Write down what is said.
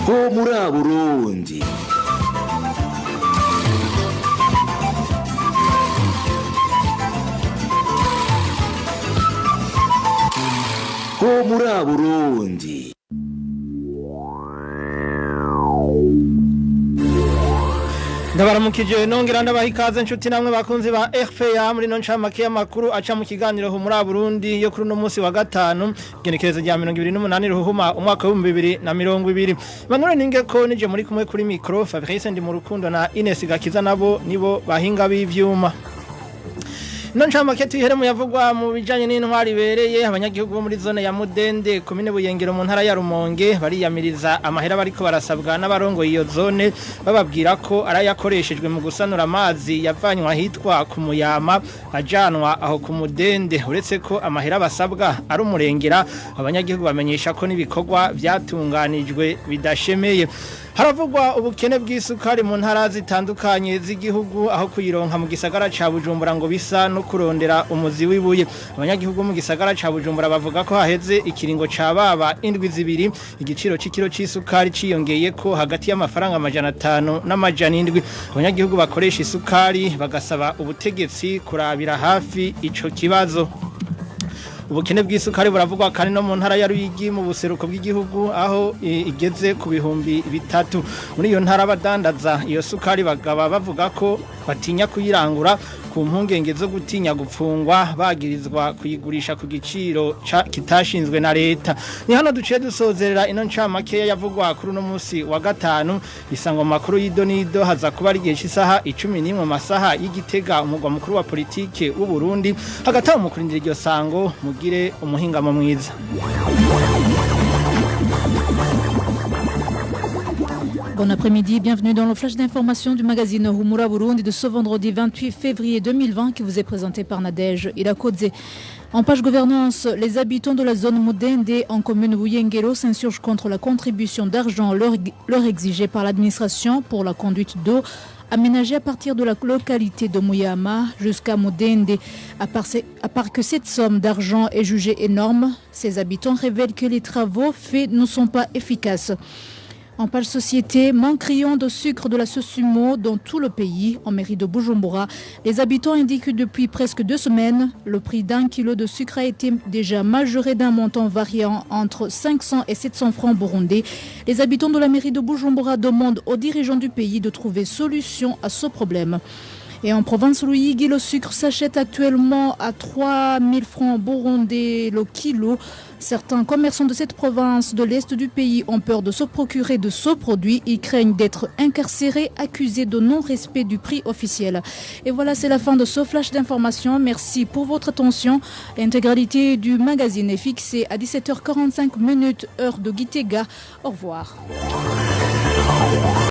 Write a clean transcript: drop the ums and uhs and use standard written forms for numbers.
ho muri Burundi. Ho muri Burundi. Ndabaramukije nongera ndabaha ikaze nshuti namwe bakunzi ba RFA muri no ncamake y'amakuru aca mu kiganiro ho muri Burundi yo kuri no munsi wa gatanu genekerezo rya 28 ruhuma umwaka wa 2020 Manure ninge ko nije muri kumwe kuri micro Fabrice ndi mu rukundo na Ines Gakiza nabo nibo bahinga b'ivyuma No ncamake tuyiheremu yavugwa mu bijanye n'intwari bereye abanyagihugu bo muri zone ya Mudende komine Buyengero mu ntara ya Rumonge bariyamiriza amahera bariko barasabwa n'abarongo iyo zone bababwira ko arayakoreshejwe mu gusanura amazi yavanywa hitwa ku Muyama ajanwa aho ku Mudende uretse ko amahera basabwa ari umurengera abanyagihugu bamenyesha ko nibikorwa byatunganijwe bidashemeye Haravugwa ubukene bw'isukari mu ntara zitandukanye z'igihugu aho kuyironka mu gisagara ca Bujumbura ngo bisa no kurondera umuzi w'ibuye abanyagihugu mu gisagara ca Bujumbura bavuga ko haheze ikiringo ca baba indwi zibiri igiciro c'ikiro c'isukari ciyongeye ko hagati y'amafaranga 500 n'amajana 7 abanyagihugu bakoresha isukari bagasaba ubutegetsi kurabira hafi ico kibazo Ubukene bw'isukari buravugwa kandi no mu ntara ya Ruyigi mu buseruko bw'igihugu aho igeze ku bihumbi 3 muri iyo ntara badandaza iyo sukari bagaba bavuga ko batinya kuyirangura ku mpungenge zo gutinya gupfungwa bagirizwa kuyigurisha ku giciro kitashinzwe na leta ni hano duciye dusozerera ino ncamake yavugwa kuri no munsi wa gatanu isango makuru y'idonido haza kuba ari gihe cy'isaha 11 mu masaha y'Igitega umugwa mukuru wa politike w'u Burundi hagataho mu kurindira iryo sango mugire umuhingamo mwiza Bon après-midi, bienvenue dans le flash d'information du magazine Humura Burundi de ce vendredi 28 février 2020 qui vous est présenté par Nadège Irakodze. En page gouvernance, les habitants de la zone Mudende en commune Buyengero s'insurgent contre la contribution d'argent leur exigée par l'administration pour la conduite d'eau aménagée à partir de la localité de Muyama jusqu'à Mudende. À part que cette somme d'argent est jugée énorme, ces habitants révèlent que les travaux faits ne sont pas efficaces. En page société, manque criant de sucre de la Sosumo dans tout le pays, en mairie de Bujumbura. Les habitants indiquent que depuis presque 2 semaines, le prix d'un kilo de sucre a été déjà majoré d'un montant variant entre 500 et 700 francs burundais. Les habitants de la mairie de Bujumbura demandent aux dirigeants du pays de trouver solution à ce problème. Et en province Ruyigi, le sucre s'achète actuellement à 3000 francs burundais le kilo. Certains commerçants de cette province de l'est du pays ont peur de se procurer de ce produit. Ils craignent d'être incarcérés, accusés de non-respect du prix officiel. Et voilà, c'est la fin de ce flash d'information. Merci pour votre attention. L'intégralité du magazine est fixée à 17h45 heure de Gitega. Au revoir.